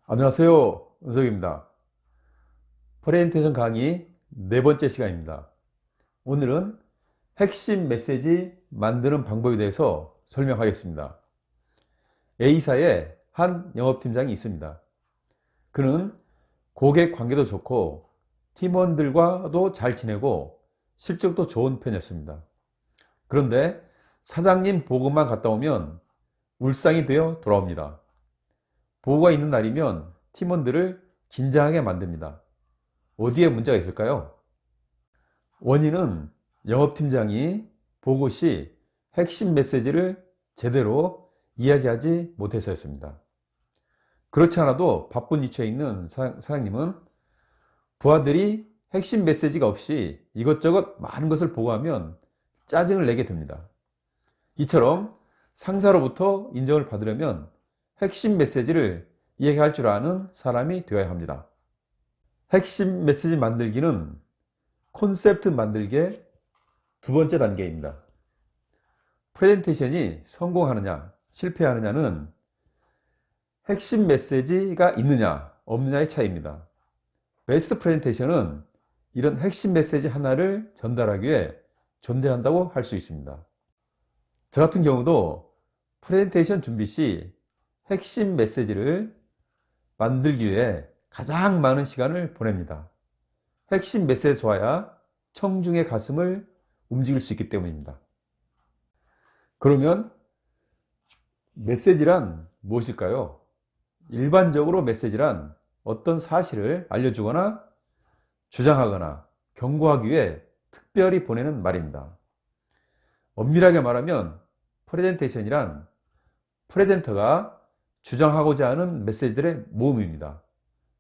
안녕하세요. 은석입니다. 프레젠테이션 강의 네 번째 시간입니다. 오늘은 핵심 메시지 만드는 방법에 대해서 설명하겠습니다. A사에 한 영업팀장이 있습니다. 그는 고객 관계도 좋고 팀원들과도 잘 지내고 실적도 좋은 편이었습니다. 그런데 사장님 보고만 갔다 오면 울상이 되어 돌아옵니다. 보고가 있는 날이면 팀원들을 긴장하게 만듭니다. 어디에 문제가 있을까요? 원인은 영업팀장이 보고 시 핵심 메시지를 제대로 이야기하지 못해서였습니다. 그렇지 않아도 바쁜 위치에 있는 사장님은 부하들이 핵심 메시지가 없이 이것저것 많은 것을 보고하면 짜증을 내게 됩니다. 이처럼 상사로부터 인정을 받으려면 핵심 메시지를 이해할 줄 아는 사람이 되어야 합니다. 핵심 메시지 만들기는 콘셉트 만들기의 두 번째 단계입니다. 프레젠테이션이 성공하느냐 실패하느냐는 핵심 메시지가 있느냐 없느냐의 차이입니다. 베스트 프레젠테이션은 이런 핵심 메시지 하나를 전달하기 위해 존재한다고 할 수 있습니다. 저 같은 경우도 프레젠테이션 준비 시 핵심 메시지를 만들기 위해 가장 많은 시간을 보냅니다. 핵심 메시지 좋아야 청중의 가슴을 움직일 수 있기 때문입니다. 그러면 메시지란 무엇일까요? 일반적으로 메시지란 어떤 사실을 알려주거나 주장하거나 경고하기 위해 특별히 보내는 말입니다. 엄밀하게 말하면 프레젠테이션이란 프레젠터가 주장하고자 하는 메시지들의 모음입니다.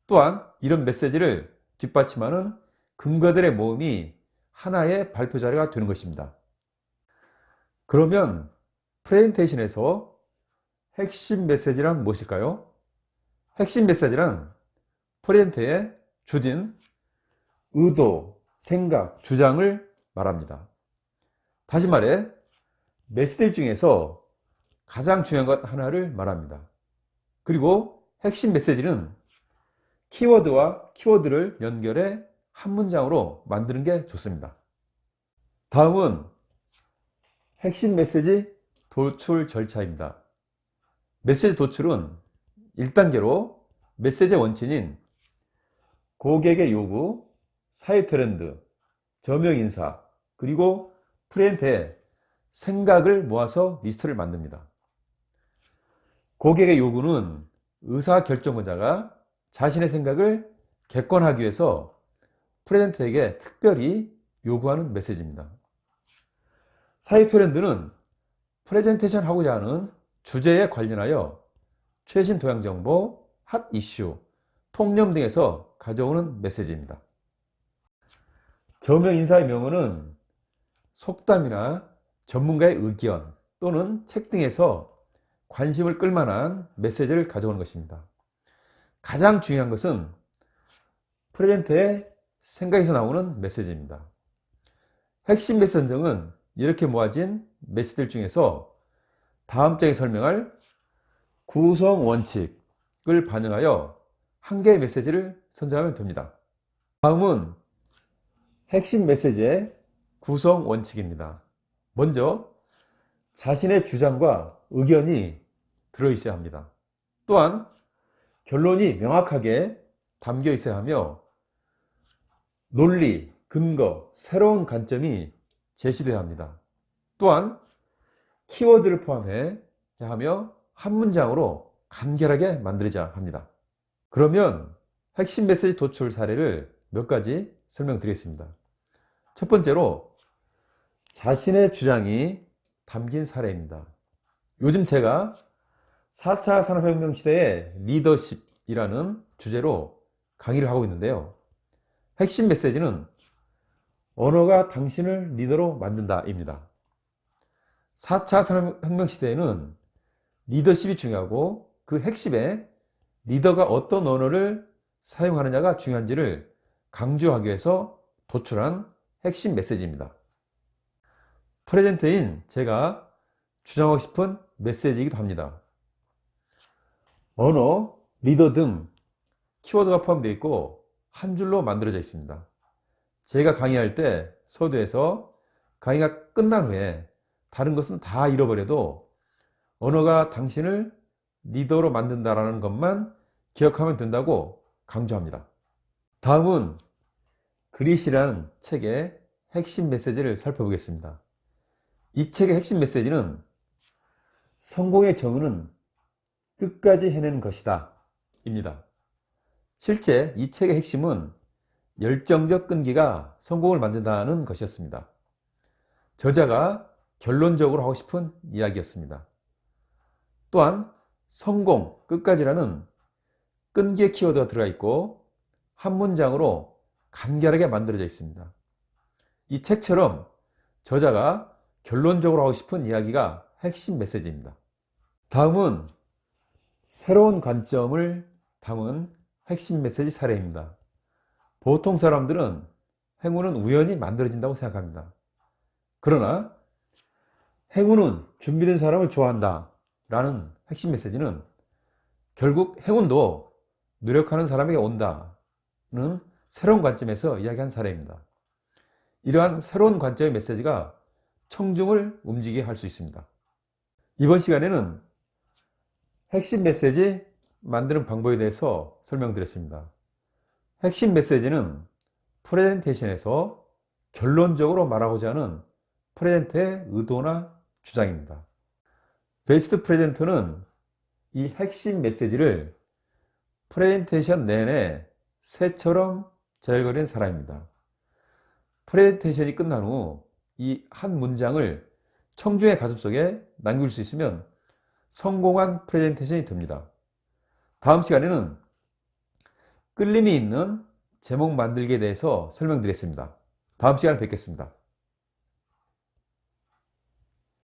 또한 이런 메시지를 뒷받침하는 근거들의 모음이 하나의 발표 자료가 되는 것입니다. 그러면 프레젠테이션에서 핵심 메시지란 무엇일까요? 핵심 메시지란 프레젠터의 주진, 의도, 생각, 주장을 말합니다. 다시 말해 메시지 중에서 가장 중요한 것 하나를 말합니다. 그리고 핵심 메시지는 키워드와 키워드를 연결해 한 문장으로 만드는 게 좋습니다. 다음은 핵심 메시지 도출 절차입니다. 메시지 도출은 1단계로 메시지의 원천인 고객의 요구, 사회 트렌드, 저명 인사, 그리고 프레젠터의 생각을 모아서 리스트를 만듭니다. 고객의 요구는 의사결정자가 자신의 생각을 객관화하기 위해서 프레젠터에게 특별히 요구하는 메시지입니다. 사회 트렌드는 프레젠테이션 하고자 하는 주제에 관련하여 최신 동향 정보, 핫 이슈, 통념 등에서 가져오는 메시지입니다. 저명 인사의 명언은 속담이나 전문가의 의견 또는 책 등에서 관심을 끌만한 메시지를 가져오는 것입니다. 가장 중요한 것은 프레젠터의 생각에서 나오는 메시지입니다. 핵심 메시지 선정은 이렇게 모아진 메시지들 중에서 다음 장에 설명할 구성 원칙을 반영하여 한 개의 메시지를 선정하면 됩니다. 다음은 핵심 메시지의 구성 원칙입니다. 먼저 자신의 주장과 의견이 들어있어야 합니다. 또한 결론이 명확하게 담겨 있어야 하며 논리, 근거, 새로운 관점이 제시되어야 합니다. 또한 키워드를 포함해야 하며 한 문장으로 간결하게 만들어야 합니다. 그러면 핵심 메시지 도출 사례를 몇 가지 설명드리겠습니다. 첫 번째로 자신의 주장이 담긴 사례입니다. 요즘 제가 4차 산업혁명 시대의 리더십이라는 주제로 강의를 하고 있는데요. 핵심 메시지는 언어가 당신을 리더로 만든다 입니다. 4차 산업혁명 시대에는 리더십이 중요하고 그 핵심에 리더가 어떤 언어를 사용하느냐가 중요한지를 강조하기 위해서 도출한 핵심 메시지입니다. 프레젠터인 제가 주장하고 싶은 메시지이기도 합니다. 언어, 리더 등 키워드가 포함되어 있고 한 줄로 만들어져 있습니다. 제가 강의할 때 서두에서 강의가 끝난 후에 다른 것은 다 잃어버려도 언어가 당신을 리더로 만든다라는 것만 기억하면 된다고 강조합니다. 다음은 그릿이라는 책의 핵심 메시지를 살펴보겠습니다. 이 책의 핵심 메시지는 성공의 정의는 끝까지 해내는 것이다 입니다. 실제 이 책의 핵심은 열정적 끈기가 성공을 만든다는 것이었습니다. 저자가 결론적으로 하고 싶은 이야기였습니다. 또한 성공 끝까지라는 끈기의 키워드가 들어가 있고 한 문장으로 간결하게 만들어져 있습니다. 이 책처럼 저자가 결론적으로 하고 싶은 이야기가 핵심 메시지입니다. 다음은 새로운 관점을 담은 핵심 메시지 사례입니다. 보통 사람들은 행운은 우연히 만들어진다고 생각합니다. 그러나 행운은 준비된 사람을 좋아한다 라는 핵심 메시지는 결국 행운도 노력하는 사람에게 온다는 새로운 관점에서 이야기한 사례입니다. 이러한 새로운 관점의 메시지가 청중을 움직이게 할 수 있습니다. 이번 시간에는 핵심 메시지 만드는 방법에 대해서 설명드렸습니다. 핵심 메시지는 프레젠테이션에서 결론적으로 말하고자 하는 프레젠터의 의도나 주장입니다. 베스트 프레젠터는 이 핵심 메시지를 프레젠테이션 내내 새처럼 잘거리는 사람입니다. 프레젠테이션이 끝난 후 이 한 문장을 청중의 가슴속에 남길 수 있으면 성공한 프레젠테이션이 됩니다. 다음 시간에는 끌림이 있는 제목 만들기에 대해서 설명드리겠습니다. 다음 시간에 뵙겠습니다.